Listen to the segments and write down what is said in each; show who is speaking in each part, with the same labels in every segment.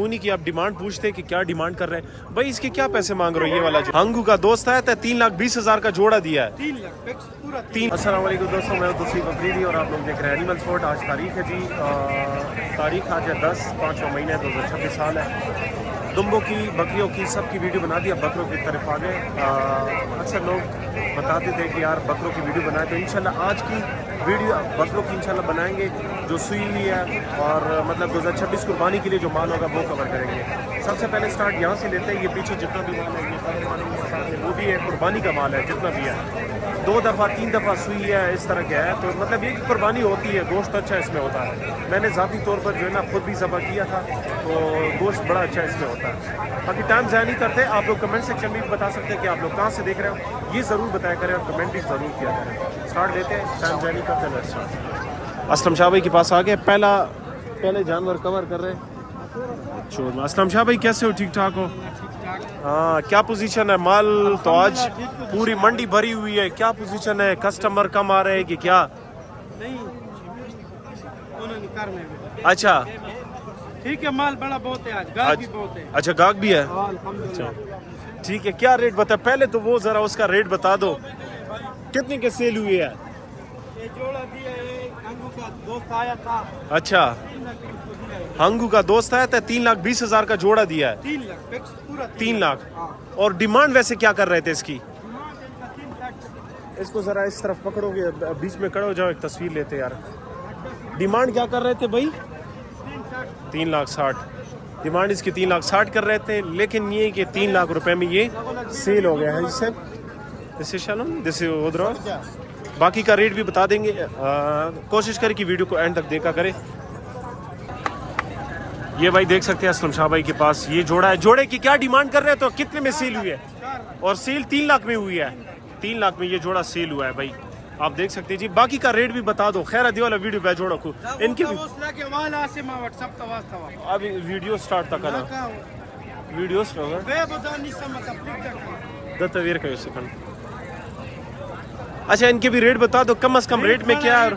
Speaker 1: मुंह नहीं किया, आप डिमांड पूछते कि क्या डिमांड कर रहे हैं भाई, इसके क्या पैसे मांग रहे हो? ये वाला जो हंगू का दोस्त है 3,20,000 का जोड़ा दिया है।
Speaker 2: 3 लाख पूरा
Speaker 1: 3। अस्सलाम वालेकुम दोस्तों, मैं तौसीफ अफरीदी और आप लोग देख रहे हैं एनिमल स्पॉट। आज तारीख है जी, तारीख आज है 10 5वां महीना 2026 साल है। दुम्बों की, बकरियों की, सब की वीडियो बना दी। अब बकरों की तरफ आ गए। अक्सर लोग बताते थे कि यार बकरों की वीडियो बनाए, तो इंशाल्लाह आज की वीडियो बकरों की इंशाल्लाह बनाएंगे जो सुई हुई है, और मतलब 2026 कुर्बानी के लिए जो माल होगा वो कवर करेंगे। सबसे पहले स्टार्ट यहाँ से लेते हैं। ये पीछे जितना भी माल है ये सारे माल के साथ है, वो भी है कुर्बानी का माल है, जितना भी है 2 दफ़ा 3 दफ़ा सुई है, इस तरह का है। तो मतलब ये कि कुर्बानी होती है, गोश्त अच्छा इसमें होता है। मैंने ज़ाती तौर पर जो है ना खुद भी ज़बह किया था, तो गोश्त बड़ा अच्छा इसमें होता है। बाकी टाइम ज़ाया नहीं करते, आप लोग कमेंट सेक्शन में भी बता सकते हैं कि आप लोग कहाँ से देख रहे हो, ये ज़रूर बताया करें और कमेंट भी ज़रूर किया करें। स्टार्ट लेते हैं, टाइम ज़ाया नहीं करते ना। असलम शाह भाई के पास आ गए, पहले जानवर कवर कर रहे हैं। असलम शाह भाई कैसे हो? ठीक ठाक हो? हाँ, क्या पोजीशन है? माल तो आज पूरी मंडी भरी हुई है, क्या पोजीशन है? कस्टमर कम आ रहे हैं कि क्या?
Speaker 2: नहीं,
Speaker 1: अच्छा
Speaker 2: ठीक है, माल बड़ा बहुत है आज, गाहक भी बहुत है।
Speaker 1: अच्छा, गाहक भी है।
Speaker 2: अच्छा,
Speaker 1: ठीक है, क्या रेट बता? पहले तो वो जरा उसका रेट बता दो, कितने के सेल हुई है?
Speaker 2: ये जोड़ा भी है, हंगू का दोस्त आया था।
Speaker 1: अच्छा, हंगू का दोस्त आया था, 3,20,000 का जोड़ा दिया है।
Speaker 2: 3 लाख पूरा
Speaker 1: 3 लाख। और डिमांड वैसे क्या कर रहे थे इसकी? इसको जरा इस तरफ पकड़ोगे, बीच में खड़े हो जाओ, एक तस्वीर लेते यार। डिमांड क्या कर रहे थे भाई? 3,60,000 डिमांड इसकी 3,60,000 कर रहे थे, लेकिन ये कि 3 लाख रुपए में ये सेल हो गया है। इससे चलो जैसे उधर बाकी का रेट भी बता देंगे। कोशिश करें कि वीडियो को एंड तक देखा करें। ये भाई देख सकते हैं असलम शाह भाई के पास ये जोड़ा है। जोड़े की क्या डिमांड कर रहे हैं? तो कितने में सेल हुई है? और सेल 3 लाख में हुई है। 3 लाख में ये जोड़ा सेल हुआ है भाई, आप देख सकते हैं जी। बाकी का रेट भी बता दो। खैर वाला वीडियो पे जोड़ा को इनके भी अभी वीडियो स्टार्ट तक करा, वीडियो तवीर का सेकंड। अच्छा, इनके भी रेट बता दो, कम से कम रेट में क्या है?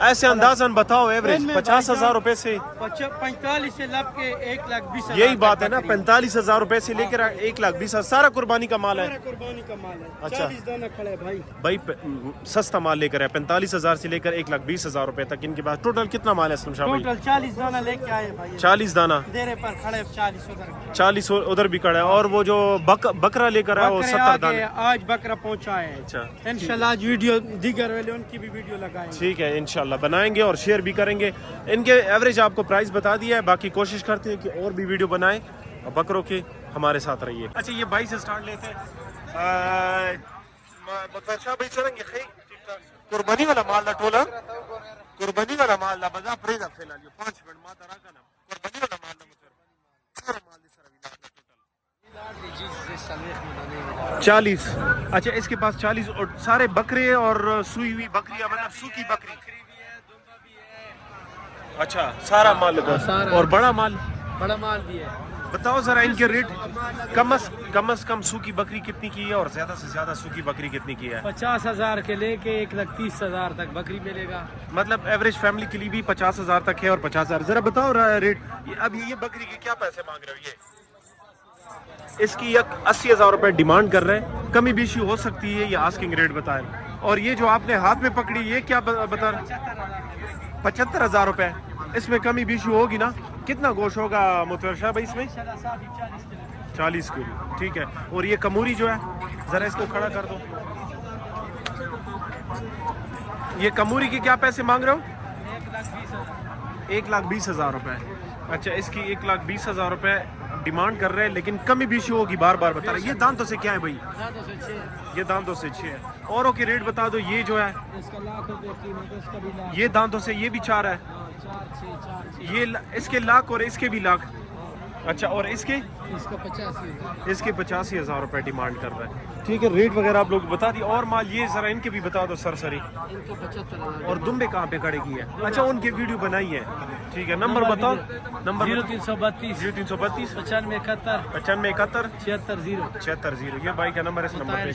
Speaker 1: ऐसे अंदाजन बताओ, एवरेज 50,000 रुपए से
Speaker 2: 45 से लब के 1,20,000।
Speaker 1: यही बात है ना, 45,000 रुपए से लेकर 1,20,000 सारा कुर्बानी का माल है।
Speaker 2: कुर्बानी का माल है।
Speaker 1: अच्छा,
Speaker 2: 40 दाना खड़ा है भाई
Speaker 1: सस्ता माल लेकर है। 45,000 से लेकर 1,20,000 रुपए तक इनके पास टोटल कितना माल है?
Speaker 2: टोटल 40 दाना लेके आए भाई।
Speaker 1: 40 दाना
Speaker 2: देरे पर खड़े, 40 उधर
Speaker 1: 40 उधर भी खड़ा है। और वो जो बकरा लेकर आया वो 70 दाने।
Speaker 2: आज बकरा पहुंचा है।
Speaker 1: अच्छा,
Speaker 2: इंशाल्लाह आज वीडियो दीगर वाले उनकी भी वीडियो लगाएंगे।
Speaker 1: ठीक है, इंशाल्लाह बनाएंगे और शेयर भी करेंगे। इनके एवरेज आपको प्राइस बता दिया है, बाकी कोशिश करते हैं कि और भी वीडियो बनाएं और बकरों के हमारे साथ रहिए। अच्छा, ये भाई से स्टार्ट लेते हैं। कुर्बानी वाला माल दा टोला, कुर्बानी वाला माल दा बजा प्रेदा फैला लियो 5 मिनट माता राका ना कुर्बानी वाला माल दा मतलब सारा माल दे सारा विला टोटल 40। अच्छा, इसके पास 40 और सारे बकरे और सुई हुई बकरियां, मतलब सूखी बकरी। अच्छा, सारा माल लगा। और बड़ा माल भी है। बताओ जरा इनके रेट। कम से कम सूखी बकरी कितनी की है और ज्यादा से ज्यादा सूखी बकरी कितनी की है?
Speaker 2: 50,000 के लेके 1,30,000 तक बकरी मिलेगा।
Speaker 1: मतलब एवरेज फैमिली के लिए भी 50,000 तक है और 50,000। जरा बताओ रेट। अब ये बकरी के क्या पैसे मांग रहे हो? ये इसकी 80,000 रुपए डिमांड कर रहे हैं, कमी बेशी हो सकती है, ये आस्किंग रेट बताएं। और ये जो आपने हाथ में पकड़ी ये क्या बता रहे? 75,000 रुपए। इसमें कमी बेशी होगी ना? कितना गोश्त होगा मुतवरशा भाई इसमें? 40 किलो। ठीक है। और ये कमूरी जो है, जरा इसको खड़ा कर दो। ये कमूरी के क्या पैसे मांग रहे हो? 1,20,000 रुपए। अच्छा, इसकी 1,20,000 रुपए डिमांड कर रहे हैं, लेकिन कमी बेशी होगी, बार बार बता रहे। ये दांतों से क्या है भाई? ये दांतों से 6 है। औरों के रेट बता दो। ये जो है ये दांतों से ये भी 4 है। ये इसके लाख और इसके भी लाख। अच्छा, और इसके 85,000 रुपए डिमांड कर रहा है। ठीक है, रेट वगैरह आप लोग बता दिए। और माल ये जरा इनके भी बता दो सरसरी। और दुम्बे कहाँ पे खड़े की है? अच्छा, उनकी वीडियो बनाई है। ठीक है, नंबर बताओ। नंबर
Speaker 2: 0332
Speaker 1: 0332
Speaker 2: 9571
Speaker 1: 9571
Speaker 2: 76
Speaker 1: 76 ये भाई का नंबर है। इस नंबर पे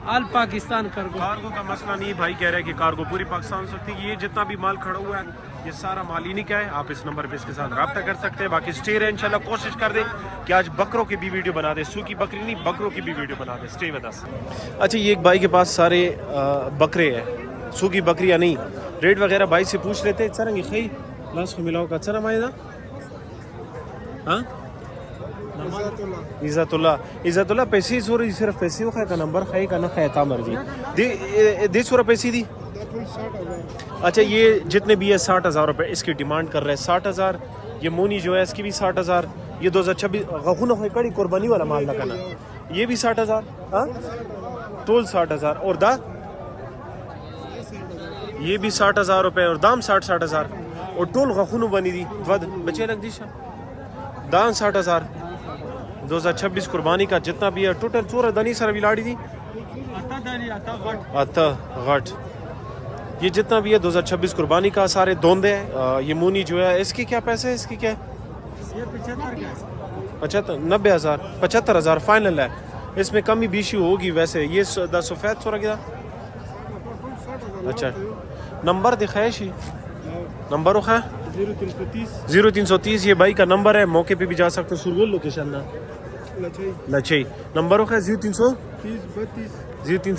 Speaker 2: आल पाकिस्तान
Speaker 1: कार्गो का मसला नहीं। भाई कह रहे हैं कि कार्गो पूरी पाकिस्तान से होती है। ये जितना भी माल खड़ा हुआ है یہ سارا مال انہیں کا ہے. آپ اس نمبر پہ اس کے ساتھ رابطہ کر سکتے ہیں. باقی اسٹے رہے انشاءاللہ. کوشش کر دیں کہ آج بکروں کی بھی ویڈیو بنا دیں, سوکی بکری نہیں بکروں کی بھی ویڈیو بنا دیں. Stay with us. اچھا یہ ایک بھائی کے پاس سارے بکرے ہیں, سوکی بکریاں نہیں. ریٹ وغیرہ بھائی سے پوچھ لیتے ہیں. سرنگی خی لاس کو ملاؤ کا اچھا نام آئے گا. ہاں عزت اللہ پیسے سورہ صرف پیسے ہو کا نمبر خی کا نہ خیتا مرضی دے سورہ پیسے دی. اچھا یہ جتنے بھی ہے 60,000 روپے اس کی ڈیمانڈ کر رہے ہیں. 60,000. یہ مونی جو ہے اس کی بھی 60,000. یہ 2026 غخون کڑی قربانی والا مال لگانا, یہ بھی 60,000. ہاں ٹول 60,000. اور دا یہ بھی 60,000 روپے اور دام 60,000 اور ٹول غخون بنی دی ود بچے رکھ دی دان 60,000. 2026 قربانی کا جتنا بھی ہے ٹوٹل چور دنی سر بھی لاڑی دی آتا غٹ. یہ جتنا بھی ہے 2026 قربانی کا سارے دوندے ہیں. یہ مونی جو ہے اس کی کیا پیسے ہے, اس کی کیا ہے 90,000 75,000 فائنل ہے. اس میں کمی بیشی ہوگی ویسے. یہ سفید سورہ کیا اچھا نمبر دکھائے نمبر اخا 0330. یہ بھائی کا نمبر ہے, موقع پہ بھی جا سکتے. سرگول لوکیشن نا لچھئی نمبر اخا 0330 32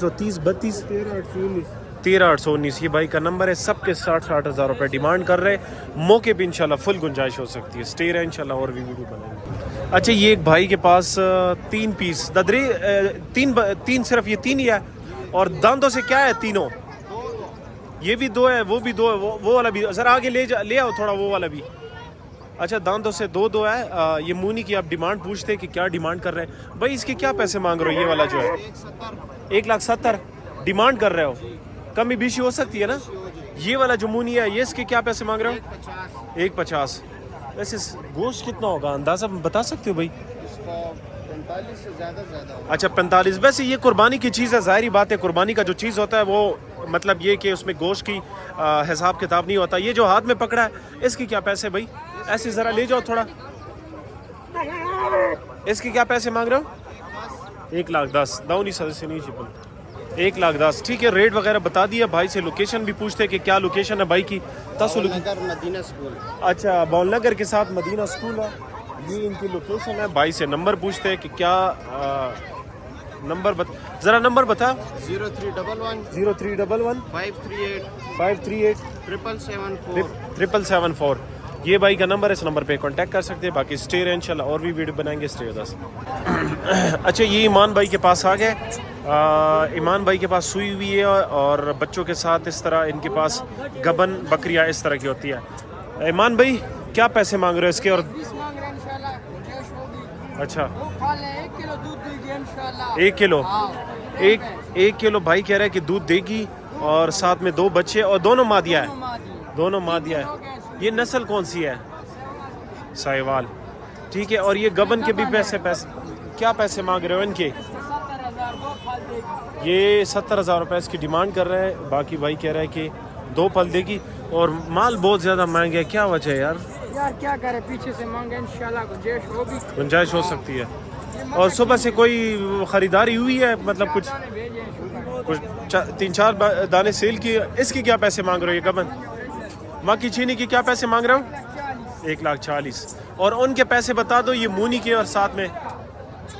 Speaker 1: 13,819. یہ بھائی کا نمبر ہے. سب کے 60,000 روپے ڈیمانڈ کر رہے. موقع پہ انشاءاللہ فل گنجائش ہو سکتی ہے. اسٹے رہے انشاءاللہ اور بھی ویڈیو بنائیں گے. اچھا یہ ایک بھائی کے پاس 3 پیس ددری تین صرف یہ 3 ہی ہے. اور داندوں سے کیا ہے تینوں, یہ بھی 2 ہے وہ بھی 2 ہے وہ والا بھی ذرا آگے لے آؤ تھوڑا وہ والا بھی. اچھا داندوں سے 2 ہے. یہ مونی کی آپ ڈیمانڈ پوچھتے کہ کیا ڈیمانڈ کر رہے ہیں بھائی, اس کی کیا پیسے مانگ رہے ہو. یہ والا جو ہے 1,70,000 ڈیمانڈ کر رہے ہو. کمی بیشی ہو سکتی ہے نا. یہ والا جو مونی ہے یہ اس کے کیا پیسے مانگ رہے ہو 1,50. ویسے گوشت کتنا ہوگا اندازہ بتا سکتے ہو بھائی.
Speaker 2: 45 سے زیادہ.
Speaker 1: اچھا 45. ویسے یہ قربانی کی چیز ہے, ظاہری بات ہے. قربانی کا جو چیز ہوتا ہے وہ مطلب یہ کہ اس میں گوشت کی حساب کتاب نہیں ہوتا. یہ جو ہاتھ میں پکڑا ہے اس کی کیا پیسے بھائی, ایسے ذرا لے جاؤ تھوڑا. اس کی کیا پیسے مانگ رہے ہو 1,10,000 داؤنی سر سے نہیں چپل 1,10,000. ٹھیک ہے ریٹ وغیرہ بتا دیا. بھائی سے لوکیشن بھی پوچھتے کہ کیا لوکیشن ہے بھائی کی.
Speaker 2: مدینہ اسکول.
Speaker 1: اچھا بول نگر کے ساتھ مدینہ اسکول ہے, یہ ان کی لوکیشن ہے. بھائی سے نمبر پوچھتے ہیں کہ کیا نمبر ذرا نمبر بتا. 0311 538 774. یہ بھائی کا نمبر ہے, اس نمبر پہ کانٹیکٹ کر سکتے ہیں. باقی اسٹے رہے انشاءاللہ اور بھی ویڈیو بنائیں گے. اسٹے وداس. اچھا یہ ایمان بھائی کے پاس آ گئے. ایمان بھائی کے پاس سوئی ہوئی ہے اور بچوں کے ساتھ اس طرح ان کے پاس گبن بکریاں اس طرح کی ہوتی ہے. ایمان بھائی کیا پیسے مانگ رہے ہو اس کے. اور اچھا 1 کلو 1 کلو بھائی کہہ رہے کہ دودھ دے گی اور ساتھ میں 2 بچے اور دونوں مادیاں ہیں. دونوں مادیاں ہیں. یہ نسل کون سی ہے ساہیوال. ٹھیک ہے. اور یہ گبن کے بھی پیسے کیا پیسے مانگ رہے ہو ان کے. یہ 70,000 روپے اس کی ڈیمانڈ کر رہے ہیں. باقی بھائی کہہ رہا ہے کہ 2 پل دے گی اور مال بہت زیادہ مہنگا ہے. کیا وجہ ہے یار
Speaker 2: کیا کرے, پیچھے سے مانگے انشاءاللہ
Speaker 1: گنجائش ہو سکتی ہے. اور صبح سے کوئی خریداری ہوئی ہے مطلب کچھ 3-4 دانے سیل کی. اس کی کیا پیسے مانگ رہے ہو. یہ گبن ماں کی چینی کی کیا پیسے مانگ رہے ہو 1,40,000. اور ان کے پیسے بتا دو. یہ مونی کے اور ساتھ میں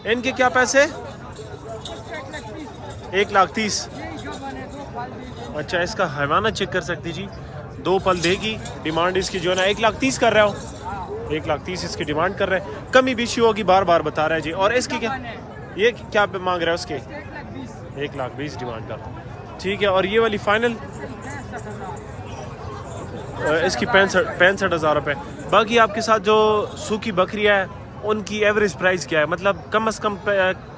Speaker 1: ان کے کیا پیسے 1,30,000. اچھا اس کا حیوانہ چیک کر سکتی جی. 2 پل دے گی. ڈیمانڈ اس کی جو ہے نا 1,30,000 کر رہے ہو. 1,30,000 اس کی ڈیمانڈ کر رہے ہیں. کمی بیشی ہوگی بار بار بتا رہے ہیں جی. اور اس کی کیا یہ کیا مانگ رہے ہیں اس کے 1,20,000 ڈیمانڈ کر. ٹھیک ہے. اور یہ والی فائنل اس کی 65,000 روپے. باقی آپ کے ساتھ جو سوکھی بکری ہے ان کی ایوریج پرائس کیا ہے, مطلب کم از کم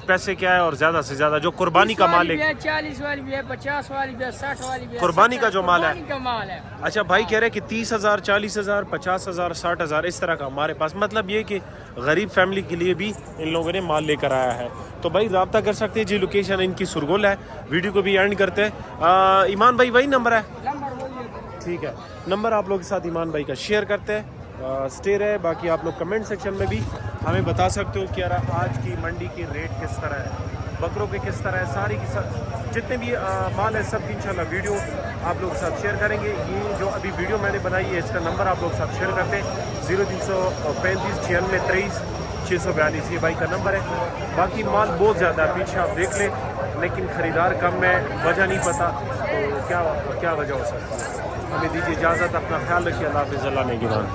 Speaker 1: پیسے کیا ہے اور زیادہ سے زیادہ جو قربانی کا مال ہے.
Speaker 2: 40 والی بھی ہے, 50 والی بھی ہے, 60 والی بھی ہے.
Speaker 1: قربانی کا جو مال ہے.
Speaker 2: اچھا
Speaker 1: بھائی کہہ رہے کہ 30,000 40,000 50,000 60,000 اس طرح کا ہمارے پاس. مطلب یہ کہ غریب فیملی کے لیے بھی ان لوگوں نے مال لے کر آیا ہے. تو بھائی رابطہ کر سکتے ہیں جی. لوکیشن ان کی سرگول ہے. ویڈیو کو بھی اینڈ کرتے ہیں. ایمان بھائی وہی نمبر ہے. ٹھیک ہے. نمبر آپ لوگ کے ساتھ ایمان بھائی کا شیئر کرتے ہیں. اسٹے رہے. باقی آپ لوگ کمنٹ سیکشن میں بھی ہمیں بتا سکتے ہو کہ یار آج کی منڈی کی ریٹ کس طرح ہے, بکروں کے کس طرح ہے. ساری کی جتنے بھی مال ہے سب کی انشاءاللہ ویڈیو آپ لوگ کے ساتھ شیئر کریں گے. یہ جو ابھی ویڈیو میں نے بنائی ہے اس کا نمبر آپ لوگ کے ساتھ شیئر کرتے ہیں. 0335 96 23 642 یہ بھائی کا نمبر ہے. باقی مال بہت زیادہ ہے, پیچھے آپ دیکھ لیں, لیکن خریدار کم ہے, وجہ نہیں پتہ, تو کیا وجہ ہو سکتی ہے. ہمیں دیجیے اجازت, اپنا خیال رکھیے. اللہ حافظ. اللہ نگہبان.